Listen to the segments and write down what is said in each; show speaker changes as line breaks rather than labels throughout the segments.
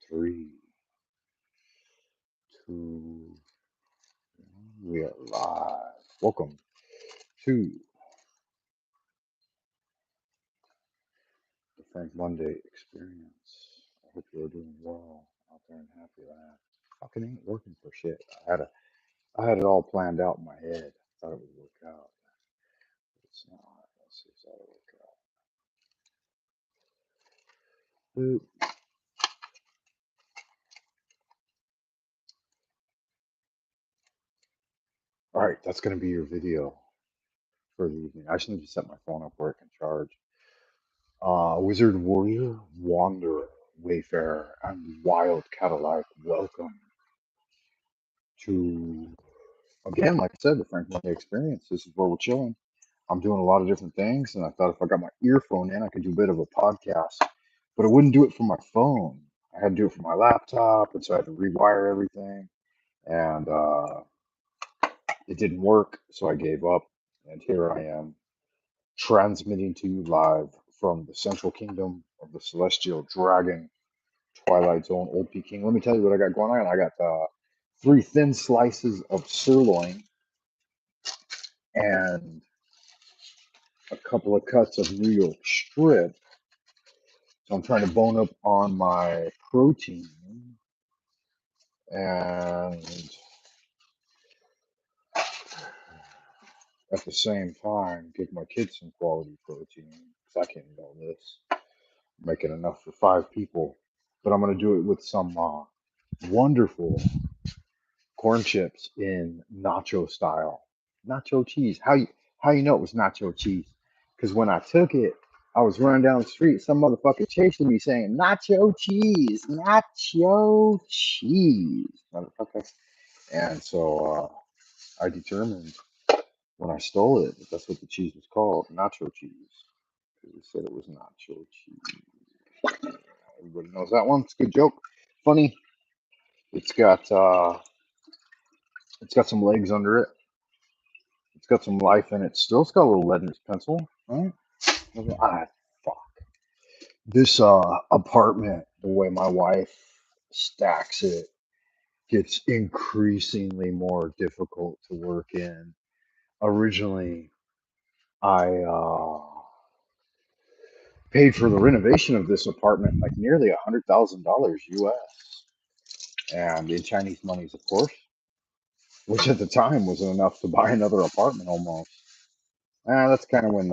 Three, two, we are live. Welcome to the Frank Monday experience. I hope you're doing well out there in Happy Land. Fucking ain't working for shit. I had it all planned out in my head. Thought it would work out. It's not. Let's see if that'll work out. All right, that's gonna be your video for the evening. I just need to set my phone up where it can charge. Wizard Warrior, Wanderer, Wayfarer, and Wild Cadillac, welcome to, again, like I said, the Frank Monday experience. This is where we're chilling. I'm doing a lot of different things, and I thought if I got my earphone in, I could do a bit of a podcast, but I wouldn't do it from my phone. I had to do it from my laptop, and so I had to rewire everything, and it didn't work, so I gave up, and here I am transmitting to you live from the central kingdom of the celestial dragon Twilight Zone, Old Peking. Let me tell you what I got going on. I got three thin slices of sirloin and a couple of cuts of New York strip. So I'm trying to bone up on my protein and at the same time give my kids some quality protein because I can't eat all this. I'm making enough for 5 people, but I'm going to do it with some wonderful corn chips in nacho style, nacho cheese. How you know it was nacho cheese? Because when I took it, I was running down the street. Some motherfucker chasing me saying nacho cheese, motherfucker. And so I determined when I stole it that that's what the cheese was called, nacho cheese. Because he said it was nacho cheese. Everybody knows that one. It's a good joke, funny. It's got uh, it's got some legs under it. It's got some life in it still. It's got a little lead in its pencil, right? Ah, fuck. This apartment, the way my wife stacks it, gets increasingly more difficult to work in. Originally, I paid for the renovation of this apartment like nearly $100,000 US, and in Chinese monies, of course, which at the time was enough to buy another apartment almost. That's kind of when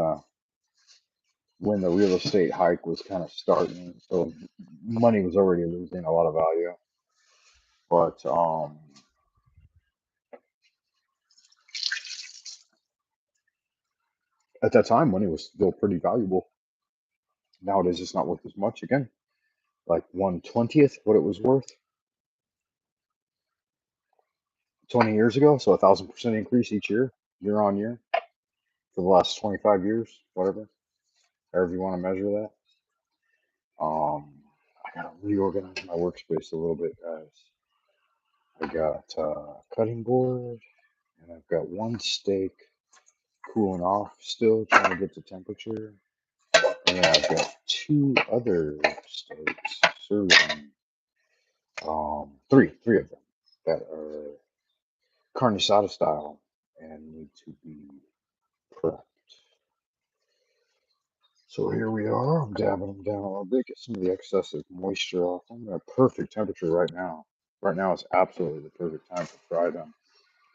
the real estate hike was kind of starting. So money was already losing a lot of value. But at that time, money was still pretty valuable. Nowadays, it's not worth as much again. Like 1/20th what it was worth 20 years ago. So 1,000% increase each year on year for the last 25 years, whatever, however you want to measure that. I gotta reorganize my workspace a little bit, guys. I got cutting board, and I've got one steak cooling off still, trying to get to temperature. And then I've got two other steaks serving, three of them that are carne asada style and need to be prepped. So here we are. I'm dabbing them down a little bit, get some of the excessive moisture off them. They're at perfect temperature right now. Right now is absolutely the perfect time to fry them,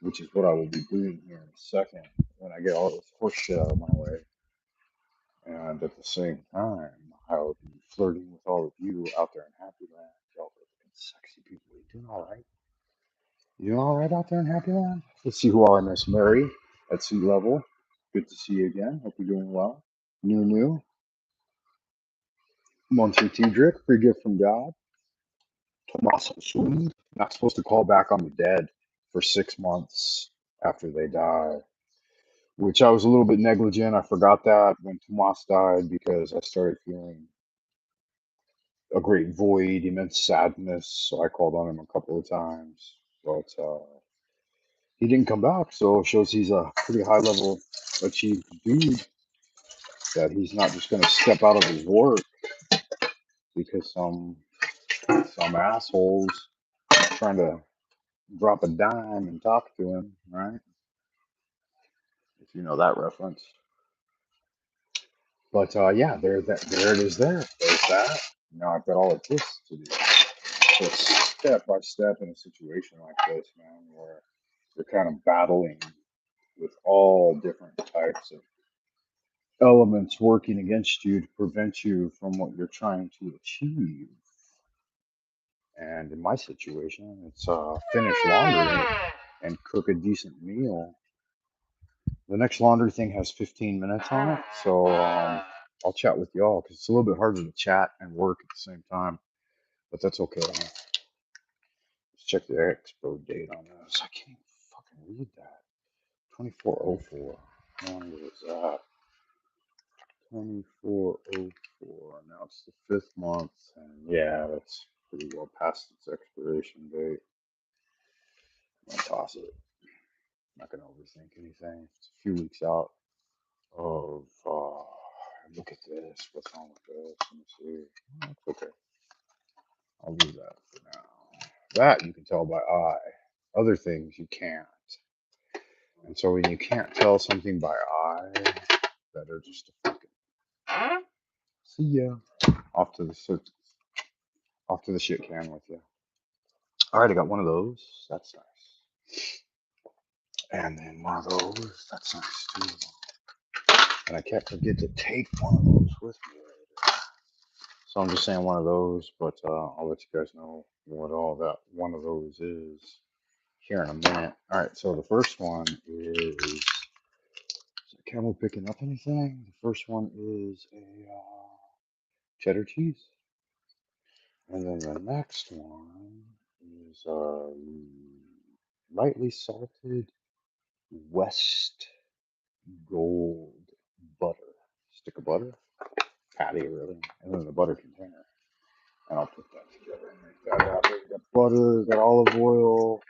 which is what I will be doing here in a second when I get all this horse shit out of my way. And at the same time, I'll be flirting with all of you out there in Happy Land. Y'all are looking sexy people. You doing all right? You doing all right out there in Happy Land? Let's see who I miss. Mary at sea level. Good to see you again. Hope you're doing well. New. Monthly tea drip. Free gift from God. Tommaso Sweet. Not supposed to call back on the dead for 6 months after they die, which I was a little bit negligent. I forgot that when Tomas died because I started feeling a great void, immense sadness. So I called on him a couple of times, but he didn't come back. So it shows he's a pretty high level achieved dude, that he's not just going to step out of his work because some some assholes trying to drop a dime and talk to him, right? If you know that reference. But yeah, there it is. There's that. Now I've got all of this to do. So step by step in a situation like this, man, where you're kind of battling with all different types of elements working against you to prevent you from what you're trying to achieve. And in my situation, it's finish laundry and cook a decent meal. The next laundry thing has 15 minutes on it, so I'll chat with y'all because it's a little bit harder to chat and work at the same time, but that's okay. Let's check the expo date on this. I can't even fucking read that. 2404. How long is that? 2404. Now it's the fifth month, and yeah, that's pretty well past its expiration date. I'm gonna toss it. I'm not gonna overthink anything. It's a few weeks out of. Look at this. What's wrong with this? Let me see. Oh, it's okay. I'll do that for now. That you can tell by eye. Other things you can't. And so when you can't tell something by eye, better just to fucking see ya. Off to the off to the shit can with you. All right, I got one of those. That's nice. And then one of those. That's nice too. And I can't forget to take one of those with me later. So I'm just saying one of those, but I'll let you guys know what all that one of those is here in a minute. All right, so the first one is Camel picking up anything? The first one is a cheddar cheese. And then the next one is lightly salted West Gold butter. Stick of butter? Patty, really. And then the butter container. And I'll put that together and make that happen. Got butter, got olive oil,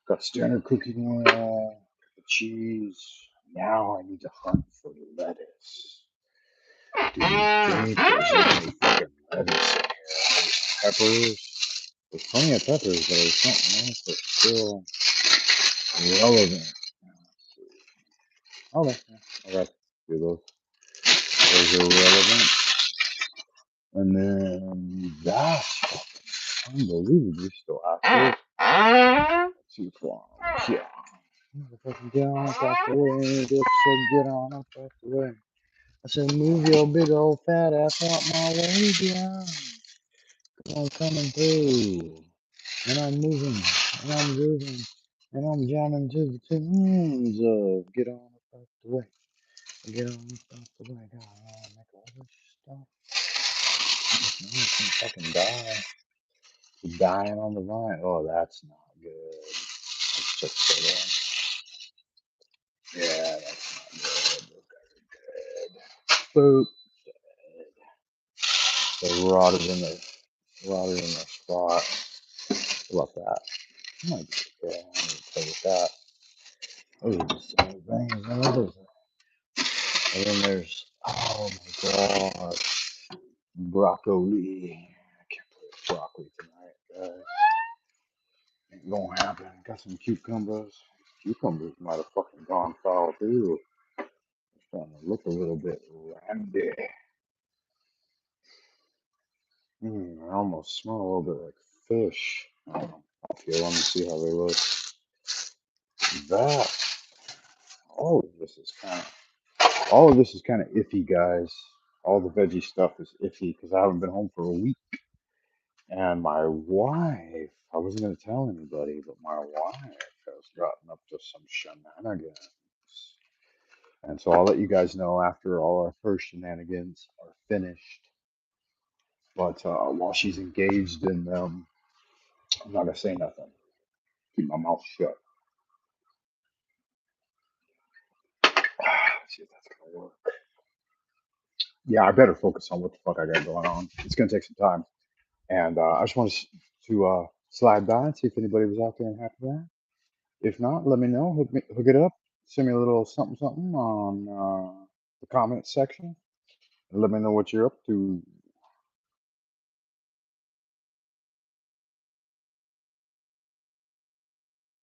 got standard cooking oil, got the cheese. Now I need to hunt for lettuce. Do you think there's any fucking lettuce in here? Peppers? There's plenty of peppers, but there's something else that's still relevant. Okay, yeah, I got do those. Those are relevant. And then that's fucking unbelievably still active. Let's see what's wrong. Yeah. Motherfucking get on up off the way. Just said get on up off the way. I said move your big old fat ass out my way, yeah. I'm coming through. And I'm moving. And I'm grooving. And I'm jamming to the tunes of get on up off the way. Get on up off the way. God, I make all this stuff. I'm gonna fucking die. Dying on the vine. Oh, that's not good. Let's check that out. Yeah, that's not good. Those guys are dead. Boop. They rotted in their spot. How about that? Might be okay. I'm gonna play with that. Those are the same things and everything. And then there's oh my god, broccoli. I can't play with broccoli tonight, guys. Ain't gonna happen. Got some cucumbers. Cucumbers might have fucking gone foul too. It's starting to look a little bit randy. I almost smell a little bit like fish. I don't know. I'll feel them and see how they look. That all of this is kind of iffy, guys. All the veggie stuff is iffy because I haven't been home for a week. And my wife, I wasn't going to tell anybody, but my wife has gotten up to some shenanigans. And so I'll let you guys know after all our first shenanigans are finished. But while she's engaged in them, I'm not going to say nothing. Keep my mouth shut. See if that's going to work. Yeah, I better focus on what the fuck I got going on. It's going to take some time. And I just wanted to slide by and see if anybody was out there and happy that. If not, let me know. Hook it up. Send me a little something something on the comment section. And let me know what you're up to.